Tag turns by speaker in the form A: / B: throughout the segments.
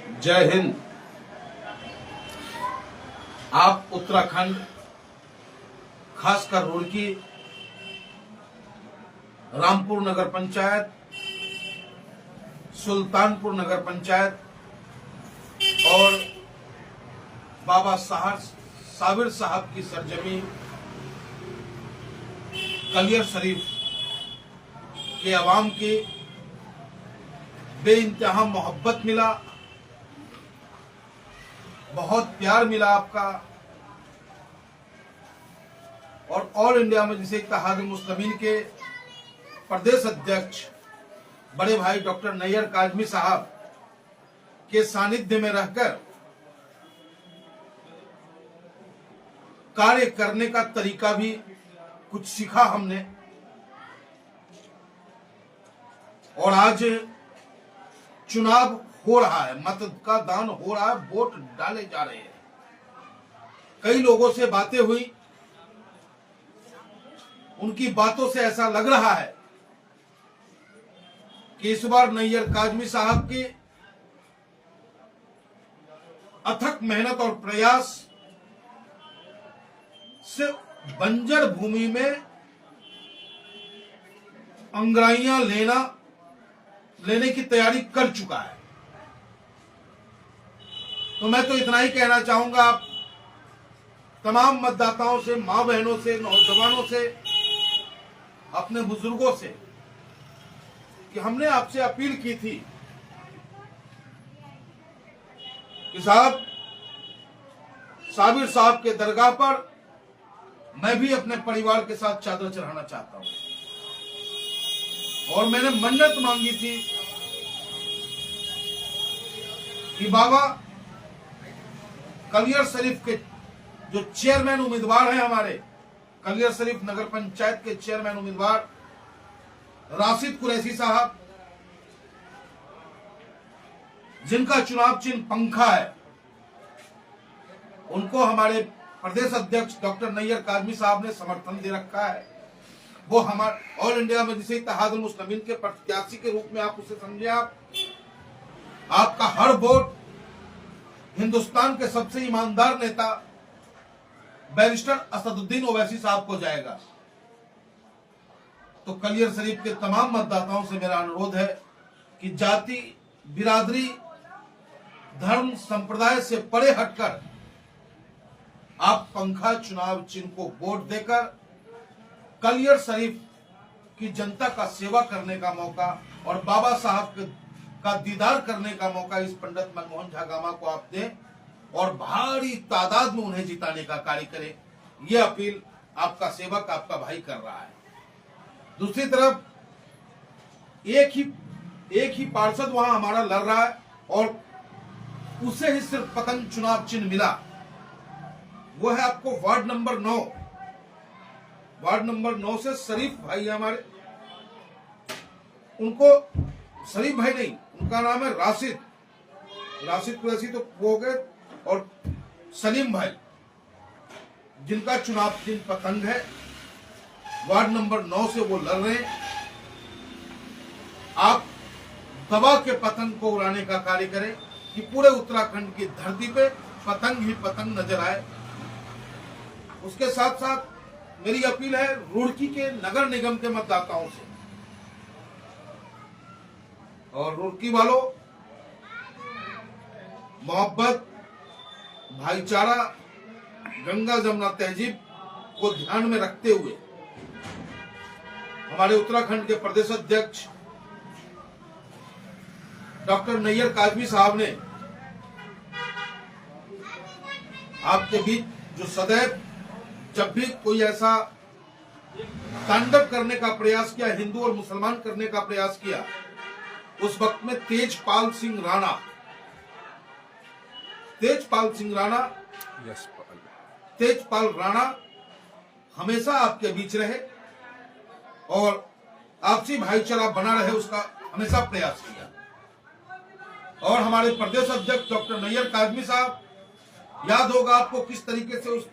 A: जय हिंद। आप उत्तराखंड, खासकर रुड़की, रामपुर नगर पंचायत, सुल्तानपुर नगर पंचायत और बाबा साबिर साहब की सरजमी कलियर शरीफ के अवाम की बेइंतहा मोहब्बत मिला, बहुत प्यार मिला आपका। और ऑल इंडिया में जिसे इत्तेहाद मुस्लिमीन के प्रदेश अध्यक्ष बड़े भाई डॉक्टर नैयर काजमी साहब के सानिध्य में रहकर कार्य करने का तरीका भी कुछ सीखा हमने। और आज चुनाव हो रहा है, मत का दान हो रहा है, वोट डाले जा रहे हैं। कई लोगों से बातें हुई, उनकी बातों से ऐसा लग रहा है कि इस बार नैयर काजमी साहब की अथक मेहनत और प्रयास से बंजर भूमि में अंगड़ाइयां लेने की तैयारी कर चुका है। तो मैं तो इतना ही कहना चाहूंगा आप तमाम मतदाताओं से, मां बहनों से, नौजवानों से, अपने बुजुर्गों से कि हमने आपसे अपील की थी कि साहब, साबिर साहब के दरगाह पर मैं भी अपने परिवार के साथ चादर चढ़ाना चाहता हूं। और मैंने मन्नत मांगी थी कि बाबा, कलियर शरीफ के जो चेयरमैन उम्मीदवार हैं, हमारे कलियर शरीफ नगर पंचायत के चेयरमैन उम्मीदवार राशिद कुरैशी साहब, जिनका चुनाव चिन्ह पंखा है, उनको हमारे प्रदेश अध्यक्ष डॉक्टर नैयर काजमी साहब ने समर्थन दे रखा है। वो हमारे ऑल इंडिया में जिसे इत्तेहाद मुस्लिमीन के प्रत्याशी के रूप में आप उसे समझे। आपका हर वोट हिंदुस्तान के सबसे ईमानदार नेता बैरिस्टर असदुद्दीन ओवैसी साहब को जाएगा। तो कलियर शरीफ के तमाम मतदाताओं से मेरा अनुरोध है कि जाति, बिरादरी, धर्म, संप्रदाय से परे हटकर आप पंखा चुनाव चिन्ह को वोट देकर कलियर शरीफ की जनता का सेवा करने का मौका और बाबा साहब का दीदार करने का मौका इस पंडित मनमोहन झा गामा को आप दें और भारी तादाद में उन्हें जिताने का कार्य करें। यह अपील आपका सेवक, आपका भाई कर रहा है। दूसरी तरफ एक ही पार्षद वहां हमारा लड़ रहा है और उसे ही सिर्फ पतंग चुनाव चिन्ह मिला। वो है आपको वार्ड नंबर 9। वार्ड नंबर 9 से शरीफ भाई है हमारे, उनको शरीफ भाई नहीं, उनका नाम है राशिद कुरैशी, तो वो हो गए। और सलीम भाई, जिनका चुनाव चिन्ह पतंग है, वार्ड नंबर 9 से वो लड़ रहे हैं। आप दबा के पतंग को उड़ाने का कार्य करें कि पूरे उत्तराखंड की धरती पे पतंग ही पतंग नजर आए। उसके साथ साथ मेरी अपील है रुड़की के नगर निगम के मतदाताओं से, और रुड़की वालों, मोहब्बत, भाईचारा, गंगा जमुना तहजीब को ध्यान में रखते हुए हमारे उत्तराखंड के प्रदेश अध्यक्ष डॉक्टर नैयर काजमी साहब ने आपके बीच जो सदैव जब भी कोई ऐसा तांडव करने का प्रयास किया, हिंदू और मुसलमान करने का प्रयास किया, उस वक्त में तेजपाल सिंह राणा हमेशा आपके बीच रहे और आपसी भाईचारा बना रहे, उसका हमेशा प्रयास किया। और हमारे प्रदेश अध्यक्ष डॉक्टर नैयर काजमी साहब, याद होगा आपको किस तरीके से उस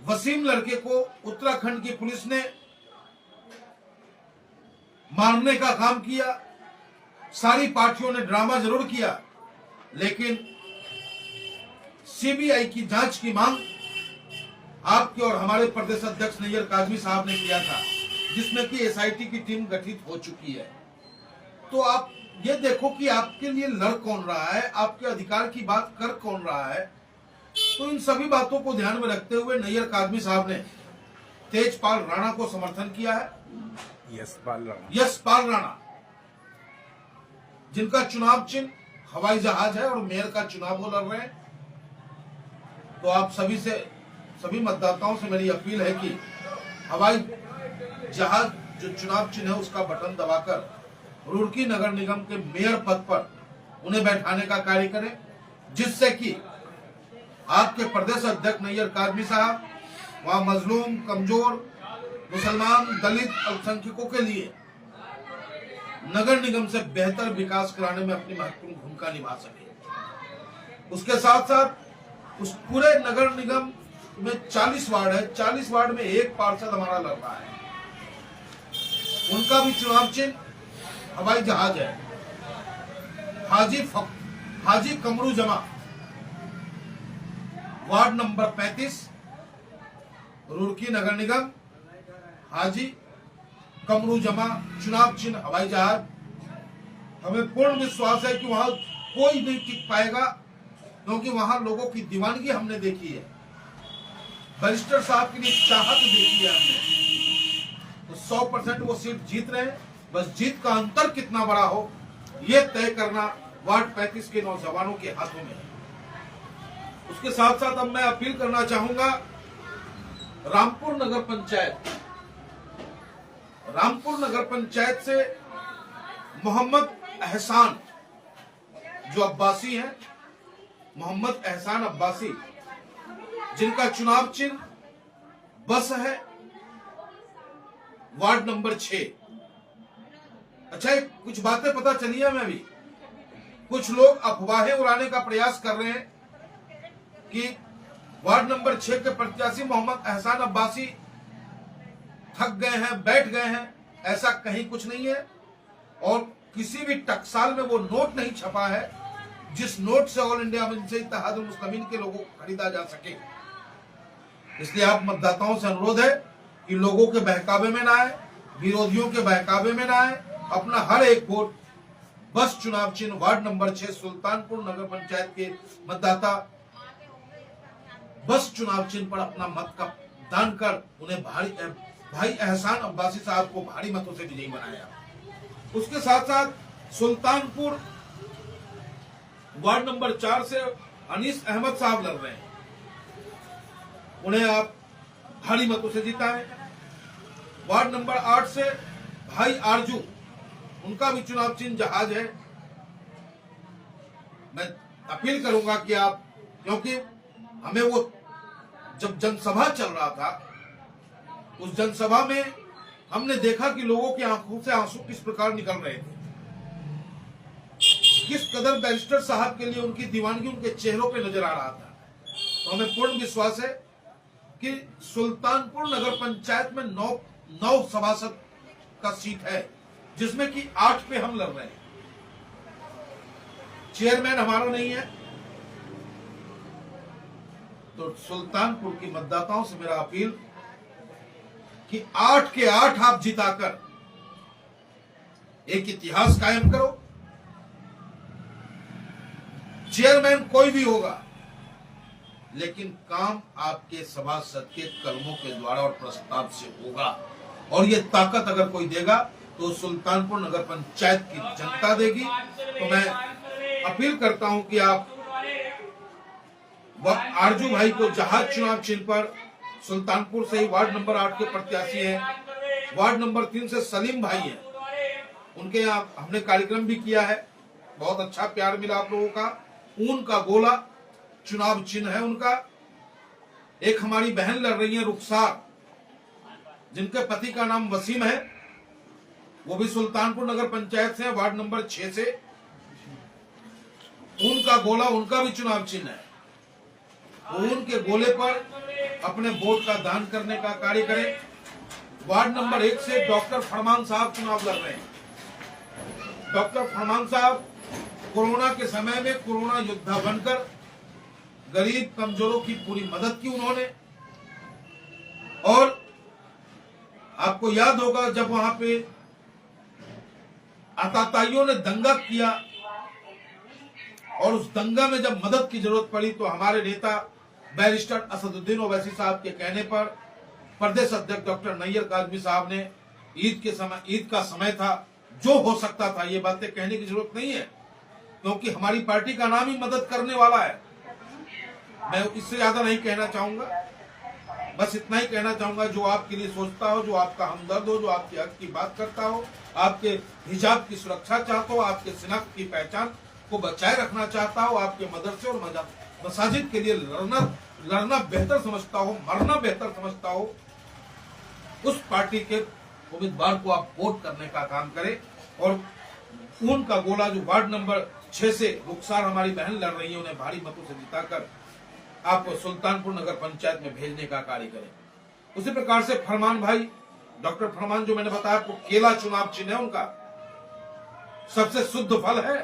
A: वसीम लड़के को उत्तराखंड की पुलिस ने मारने का काम किया। सारी पार्टियों ने ड्रामा जरूर किया, लेकिन सीबीआई की जांच की मांग आपके और हमारे प्रदेश अध्यक्ष नैयर काजमी साहब ने किया था, जिसमें कि एसआईटी की टीम गठित हो चुकी है। तो आप ये देखो कि आपके लिए लड़ कौन रहा है, आपके अधिकार की बात कर कौन रहा है। तो इन सभी बातों को ध्यान में रखते हुए नैयर काजमी साहब ने तेजपाल राणा को समर्थन किया है। यशपाल राणा जिनका चुनाव चिन्ह हवाई जहाज है और मेयर का चुनाव वो लड़ रहे हैं। तो आप सभी मतदाताओं से मेरी अपील है कि हवाई जहाज जो चुनाव चिन्ह है उसका बटन दबाकर रुड़की नगर निगम के मेयर पद पर उन्हें बैठाने का कार्य करें, जिससे कि आपके प्रदेश अध्यक्ष नैयर काजमी साहब वहां मजलूम, कमजोर, मुसलमान, दलित, अल्पसंख्यकों के लिए नगर निगम से बेहतर विकास कराने में अपनी महत्वपूर्ण भूमिका निभा सके। उसके साथ साथ उस पूरे नगर निगम में 40 वार्ड है, 40 वार्ड में एक पार्षद हमारा लड़ रहा है, उनका भी चुनाव चिन्ह हवाई जहाज है। हाजी कमरू जमा, वार्ड नंबर 35, रुड़की नगर निगम, हाजी कमरू जमा, चुनाव चिन्ह हवाई जहाज। हमें पूर्ण विश्वास है कि वहां कोई नहीं टिक पाएगा, क्योंकि वहां लोगों की दीवानगी हमने देखी है, बैरिस्टर साहब के लिए चाहत देखी है हमने। तो 100% वो सीट जीत रहे हैं, बस जीत का अंतर कितना बड़ा हो ये तय करना वार्ड 35 के नौजवानों के हाथों में है। उसके साथ साथ अब मैं अपील करना चाहूंगा रामपुर नगर पंचायत से मोहम्मद एहसान जो अब्बासी हैं, मोहम्मद एहसान अब्बासी, जिनका चुनाव चिन्ह बस है, वार्ड नंबर 6। अच्छा, कुछ बातें पता चली है हमें अभी। कुछ लोग अफवाहें उड़ाने का प्रयास कर रहे हैं कि वार्ड नंबर 6 के प्रत्याशी मोहम्मद एहसान अब्बासी थक गए हैं, बैठ गए हैं। ऐसा कहीं कुछ नहीं है, और किसी भी टकसाल में वो नोट नहीं छपा है जिस नोट से ऑल इंडिया इत्तेहादुल मुस्लिमीन के लोगों को खरीदा जा सके। इसलिए आप मतदाताओं से अनुरोध है कि लोगों के बहकावे में ना आए, विरोधियों के बहकावे में ना आए, अपना हर एक वोट बस चुनाव चिन्ह वार्ड नंबर 6 सुल्तानपुर नगर पंचायत के मतदाता बस चुनाव चिन्ह पर अपना मत का दान कर उन्हें भाई एहसान अब्बासी साहब को भारी मतों से विजयी बनाया। उसके साथ साथ सुल्तानपुर वार्ड नंबर 4 से अनीस अहमद साहब लड़ रहे हैं, उन्हें आप भारी मतों से जिताएं। वार्ड नंबर 8 से भाई आरजू, उनका भी चुनाव चिन्ह जहाज है। मैं अपील करूंगा कि आप, क्योंकि हमें वो जब जनसभा चल रहा था उस जनसभा में हमने देखा कि लोगों की आंखों से आंसू किस प्रकार निकल रहे थे, किस कदर बैरिस्टर साहब के लिए उनकी दीवानगी उनके चेहरों पे नजर आ रहा था। तो हमें पूर्ण विश्वास है कि सुल्तानपुर नगर पंचायत में 9 सभासद का सीट है, जिसमें कि 8 पे हम लड़ रहे हैं। चेयरमैन हमारा नहीं है। तो सुल्तानपुर की मतदाताओं से मेरा अपील कि 8 के 8 आप जिताकर एक इतिहास कायम करो। चेयरमैन कोई भी होगा, लेकिन काम आपके सभासद के कलमों के द्वारा और प्रस्ताव से होगा, और ये ताकत अगर कोई देगा तो सुल्तानपुर नगर पंचायत की जनता देगी। तो मैं अपील करता हूं कि आप आरजू भाई को जहाज चुनाव चिन्ह पर, सुल्तानपुर से ही वार्ड नंबर 8 के प्रत्याशी हैं, वार्ड नंबर 3 से सलीम भाई हैं, उनके यहाँ हमने कार्यक्रम भी किया है, बहुत अच्छा प्यार मिला आप लोगों का। ऊन का गोला चुनाव चिन्ह है उनका। एक हमारी बहन लड़ रही है रुखसार, जिनके पति का नाम वसीम है, वो भी सुल्तानपुर नगर पंचायत से, वार्ड नंबर 6 से। ऊन का गोला उनका भी चुनाव चिन्ह है। ऊन के गोले पर अपने वोट का दान करने का कार्य करें। वार्ड नंबर 1 से डॉक्टर फरमान साहब चुनाव लड़ रहे हैं। डॉक्टर फरमान साहब कोरोना के समय में कोरोना योद्धा बनकर गरीब कमजोरों की पूरी मदद की उन्होंने। और आपको याद होगा जब वहां पे आतताइयों ने दंगा किया और उस दंगा में जब मदद की जरूरत पड़ी तो हमारे नेता बैरिस्टर असदुद्दीन ओवैसी साहब के कहने पर प्रदेश अध्यक्ष डॉक्टर नैयर काजमी साहब ने ईद का समय था, जो हो सकता था, ये बातें कहने की जरूरत नहीं है क्योंकि हमारी पार्टी का नाम ही मदद करने वाला है। मैं इससे ज्यादा नहीं कहना चाहूंगा, बस इतना ही कहना चाहूंगा, जो आपके लिए सोचता हो, जो आपका हमदर्द हो, जो आपके हक की बात करता हो, आपके हिजाब की सुरक्षा चाहता हो, आपके शिनाख्त की पहचान को बचाए रखना चाहता हो, आपके मदरसे और मसाजिद के लिए लड़ना बेहतर समझता हो, मरना बेहतर समझता हो, उस पार्टी के उम्मीदवार को आप वोट करने का काम करें और खून का गोला जो वार्ड नंबर 6 से रुखसार हमारी बहन लड़ रही है, उन्हें भारी मतों से जिताकर आप सुल्तानपुर नगर पंचायत में भेजने का कार्य करें। उसी प्रकार से फरमान भाई, डॉक्टर फरमान, जो मैंने बताया आपको, केला चुनाव चिन्ह है उनका, सबसे शुद्ध फल है,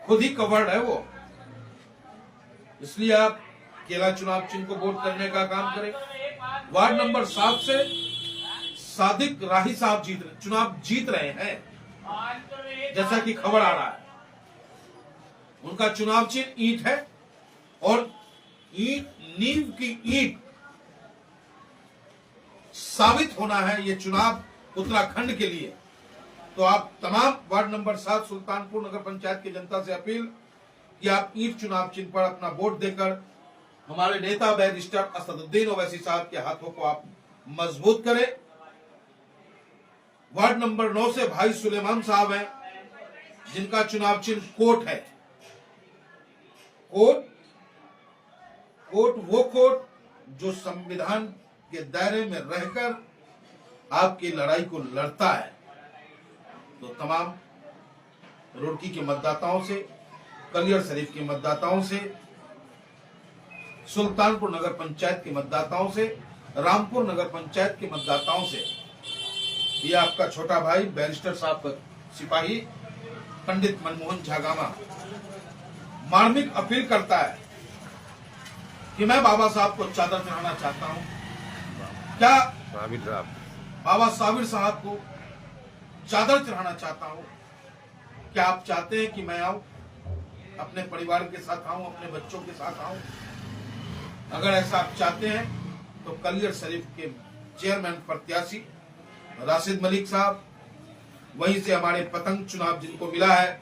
A: खुद ही कवर्ड है वो, इसलिए आप केला चुनाव चिन्ह को वोट करने का काम करें। वार्ड नंबर 7 से सादिक राही साहब चुनाव जीत रहे हैं, जैसा कि खबर आ रहा है। उनका चुनाव चिन्ह ईंट है और नींव की ईंट साबित होना है ये चुनाव उत्तराखंड के लिए। तो आप तमाम वार्ड नंबर 7 सुल्तानपुर नगर पंचायत की जनता से अपील कि आप ईंट चुनाव चिन्ह पर अपना वोट देकर हमारे नेता बैरिस्टर असदुद्दीन ओवैसी साहब के हाथों को आप मजबूत करें। वार्ड नंबर 9 से भाई सुलेमान साहब हैं, जिनका चुनाव चिन्ह कोट है। कोट वो कोट जो संविधान के दायरे में रहकर आपकी लड़ाई को लड़ता है। तो तमाम रुड़की के मतदाताओं से, कलियर शरीफ के मतदाताओं से, सुल्तानपुर नगर पंचायत के मतदाताओं से, रामपुर नगर पंचायत के मतदाताओं से, ये आपका छोटा भाई बैरिस्टर साहब का सिपाही पंडित मनमोहन झागामा मार्मिक अपील करता है कि मैं बाबा साहब को चादर चढ़ाना चाहता हूं। क्या बाबा साबिर साहब को चादर चढ़ाना चाहता हूं? क्या आप चाहते हैं कि मैं आऊं, अपने परिवार के साथ आऊं, अपने बच्चों के साथ आऊं? अगर ऐसा आप चाहते हैं तो कलियर शरीफ के चेयरमैन प्रत्याशी राशिद मलिक साहब, वहीं से हमारे पतंग चुनाव जिनको मिला है,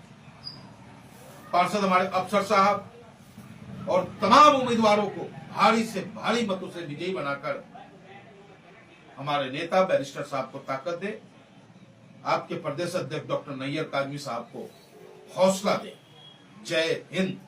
A: पार्षद हमारे अफसर साहब, और तमाम उम्मीदवारों को भारी से भारी मतों से विजयी बनाकर हमारे नेता बैरिस्टर साहब को ताकत दे, आपके प्रदेश अध्यक्ष डॉक्टर नैयर काजमी साहब को हौसला दे। जय हिंद।